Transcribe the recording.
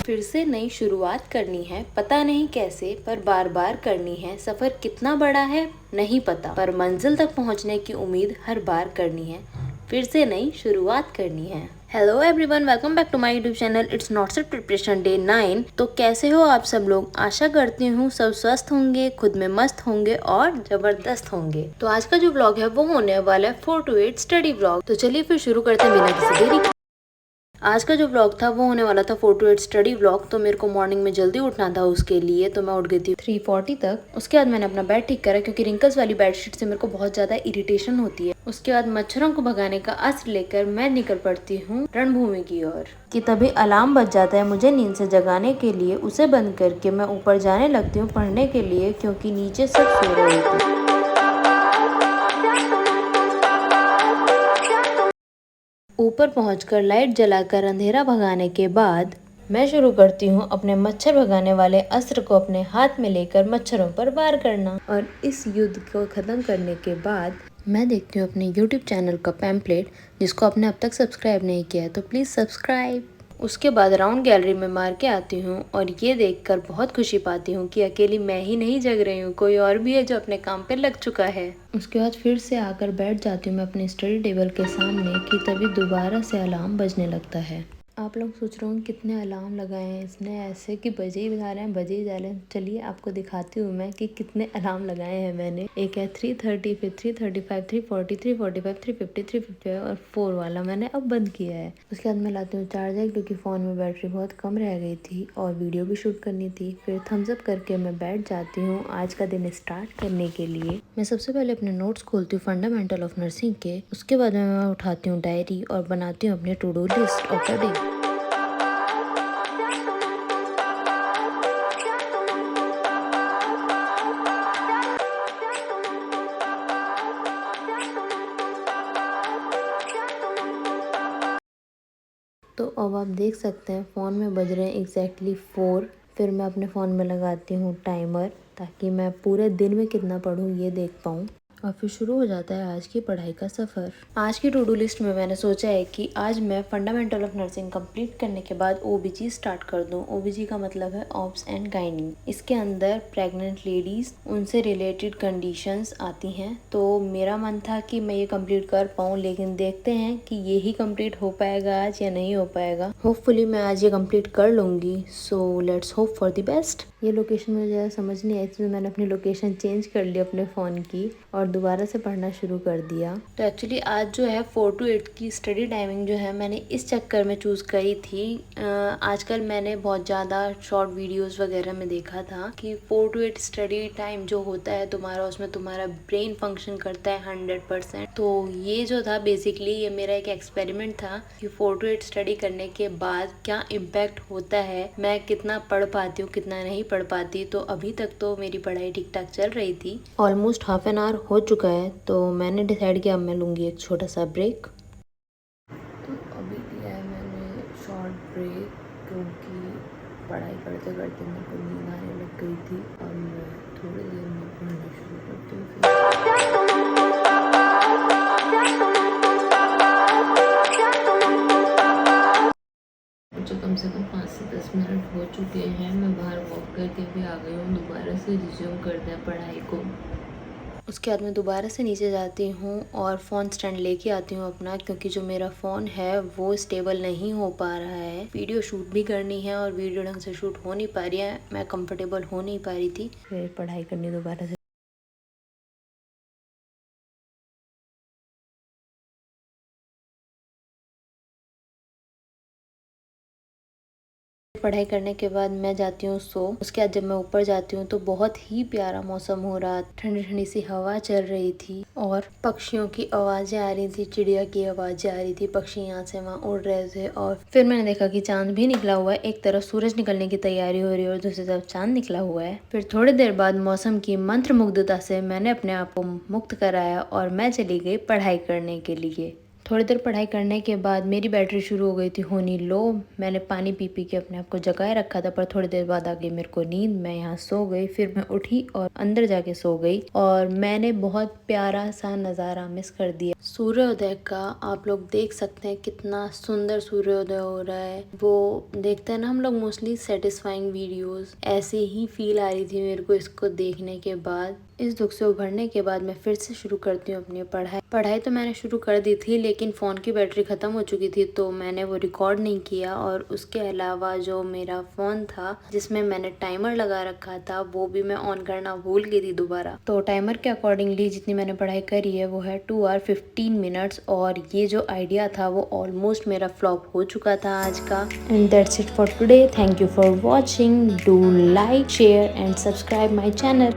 फिर से नई शुरुआत करनी है, पता नहीं कैसे पर बार बार करनी है। सफर कितना बड़ा है नहीं पता, पर मंजिल तक पहुंचने की उम्मीद हर बार करनी है। फिर से नई शुरुआत करनी है। Hello everyone, welcome back to my YouTube channel. It's not set preparation day 9। तो कैसे हो आप सब लोग? आशा करती हूँ सब स्वस्थ होंगे, खुद में मस्त होंगे और जबरदस्त होंगे। तो आज का जो व्लॉग है वो होने वाला है 4 to 8 स्टडी व्लॉग। तो चलिए फिर शुरू करते हैं बिना किसी देरी। आज का जो व्लॉग था वो होने वाला था 4 to 8 स्टडी व्लॉग। तो मेरे को मॉर्निंग में जल्दी उठना था, उसके लिए तो मैं उठ गई थी 3:40 तक। उसके बाद मैंने अपना बेड ठीक करा क्योंकि रिंकल्स वाली बेडशीट से मेरे को बहुत ज्यादा इरिटेशन होती है। उसके बाद मच्छरों को भगाने का अस्त्र लेकर मैं निकल पड़ती हूँ रणभूमि की ओर। कि तभी अलार्म बज जाता है मुझे नींद से जगाने के लिए। उसे बंद करके मैं ऊपर जाने लगती हूँ पढ़ने के लिए, क्योंकि नीचे सब सो रहे थे। ऊपर पहुंचकर लाइट जलाकर अंधेरा भगाने के बाद मैं शुरू करती हूँ अपने मच्छर भगाने वाले अस्त्र को अपने हाथ में लेकर मच्छरों पर वार करना। और इस युद्ध को खत्म करने के बाद मैं देखती हूँ अपने YouTube चैनल का पैम्पलेट, जिसको आपने अब तक सब्सक्राइब नहीं किया है तो प्लीज़ सब्सक्राइब। उसके बाद राउंड गैलरी में मार के आती हूँ और ये देखकर बहुत खुशी पाती हूँ कि अकेली मैं ही नहीं जग रही हूँ, कोई और भी है जो अपने काम पे लग चुका है। उसके बाद फिर से आकर बैठ जाती हूँ मैं अपने स्टडी टेबल के सामने कि तभी दोबारा से अलार्म बजने लगता है। आप लोग सोच रहे हो कितने अलार्म लगाए हैं इसने, ऐसे कि बजे ही जा रहे हैं बजे ही जा रहे हैं। चलिए आपको दिखाती हूँ मैं कि कितने अलार्म लगाए हैं मैंने। एक है 3:30, फिर 3:35, 3:40, 3:45, 3:50, 3:55 और 4 वाला मैंने अब बंद किया है। उसके बाद मैं लाती हूँ चार्जर, क्योंकि फ़ोन में बैटरी बहुत कम रह गई थी और वीडियो भी शूट करनी थी। फिर थम्स अप करके मैं बैठ जाती हूँ आज का दिन स्टार्ट करने के लिए। मैं सबसे पहले अपने नोट्स खोलती हूँ फंडामेंटल ऑफ नर्सिंग के। उसके बाद मैं उठाती हूँ डायरी और बनाती हूँ अपने to do list of the day. तो अब आप देख सकते हैं फ़ोन में बज रहे हैं एग्जैक्टली 4। फिर मैं अपने फ़ोन में लगाती हूँ टाइमर, ताकि मैं पूरे दिन में कितना पढूं ये देख पाऊँ। और फिर शुरू हो जाता है आज की पढ़ाई का सफ़र। आज की टू डू लिस्ट में मैंने सोचा है कि आज मैं फंडामेंटल ऑफ नर्सिंग कंप्लीट करने के बाद ओबीजी स्टार्ट कर दूं। ओबीजी का मतलब है ऑब्स एंड गाइनी। इसके अंदर प्रेग्नेंट लेडीज़, उनसे रिलेटेड कंडीशंस आती हैं। तो मेरा मन था कि मैं ये कंप्लीट कर पाऊँ, लेकिन देखते हैं कि ये ही कंप्लीट हो पाएगा आज या नहीं हो पाएगा। होपफुली मैं आज ये कंप्लीट कर लूँगी। So let's hope for the best. ये लोकेशन मुझे ज़्यादा समझ नहीं आई थी, तो मैंने अपनी लोकेशन चेंज कर ली अपने फ़ोन की और दोबारा से पढ़ना शुरू कर दिया। तो एक्चुअली आज जो है 4 to 8 की स्टडी टाइमिंग जो है मैंने इस चक्कर में चूज़ करी थी। आजकल मैंने बहुत ज़्यादा शॉर्ट वीडियोस वगैरह में देखा था कि 4 to 8 स्टडी टाइम जो होता है तुम्हारा, उसमें तुम्हारा ब्रेन फंक्शन करता है 100%। तो ये जो था बेसिकली ये मेरा एक एक्सपेरिमेंट था कि 4 to 8 स्टडी करने के बाद क्या इम्पैक्ट होता है, मैं कितना पढ़ पाती हूँ कितना नहीं पढ़ पाती। तो अभी तक तो मेरी पढ़ाई ठीक ठाक चल रही थी। ऑलमोस्ट हाफ एन आवर हो चुका है, तो मैंने डिसाइड किया अब मैं लूँगी एक छोटा सा ब्रेक। तो अभी लिया है मैंने शॉर्ट ब्रेक, क्योंकि पढ़ाई करते करते मेरे को नींद आने लग गई थी। अब मैं थोड़ी देर में पढ़ना शुरू करती हूँ जो कम से कम 5 से 10 मिनट हो चुके हैं। मैं बाहर वॉक करके भी आ गई हूँ। दोबारा से रिज्यूम करते हैं पढ़ाई को। उसके बाद मैं दोबारा से नीचे जाती हूँ और फ़ोन स्टैंड लेके आती हूँ अपना, क्योंकि जो मेरा फ़ोन है वो स्टेबल नहीं हो पा रहा है। वीडियो शूट भी करनी है और वीडियो ढंग से शूट हो नहीं पा रही है, मैं कंफर्टेबल हो नहीं पा रही थी। फिर पढ़ाई करनी दोबारा से। पढ़ाई करने के बाद मैं जाती हूँ सो। उसके बाद जब मैं ऊपर जाती हूँ तो बहुत ही प्यारा मौसम हो रहा, ठंडी ठंडी सी हवा चल रही थी और पक्षियों की आवाज़ें आ रही थी, चिड़िया की आवाज़ें आ रही थी, पक्षी यहाँ से वहाँ उड़ रहे थे। और फिर मैंने देखा कि चांद भी निकला हुआ है। एक तरफ सूरज निकलने की तैयारी हो रही है और दूसरी तरफ चांद निकला हुआ है। फिर थोड़ी देर बाद मौसम की मंत्रमुग्धता से मैंने अपने आप को मुक्त कराया और मैं चली गई पढ़ाई करने के लिए। थोड़ी देर पढ़ाई करने के बाद मेरी बैटरी शुरू हो गई थी होनी लो। मैंने पानी पी पी के अपने आप को जगाए रखा था, पर थोड़ी देर बाद आ गई मेरे को नींद। मैं यहाँ सो गई, फिर मैं उठी और अंदर जाके सो गई और मैंने बहुत प्यारा सा नज़ारा मिस कर दिया सूर्योदय का। आप लोग देख सकते हैं कितना सुंदर सूर्योदय हो रहा है। वो देखते हैं ना हम लोग मोस्टली सेटिस्फाइंग वीडियोस, ऐसे ही फील आ रही थी मेरे को इसको देखने के बाद। इस दुख से उभरने के बाद मैं फिर से शुरू करती हूँ अपनी पढ़ाई तो मैंने शुरू कर दी थी, लेकिन फ़ोन की बैटरी ख़त्म हो चुकी थी तो मैंने वो रिकॉर्ड नहीं किया। और उसके अलावा जो मेरा फ़ोन था जिसमें मैंने टाइमर लगा रखा था वो भी मैं ऑन करना भूल गई थी दोबारा। तो टाइमर के अकॉर्डिंगली जितनी मैंने पढ़ाई करी है वो है 2 आवर 15 मिनट्स। और ये जो आइडिया था वो ऑलमोस्ट मेरा फ्लॉप हो चुका था आज का। And that's it for today. Thank you for watching. Do like, share and subscribe my channel.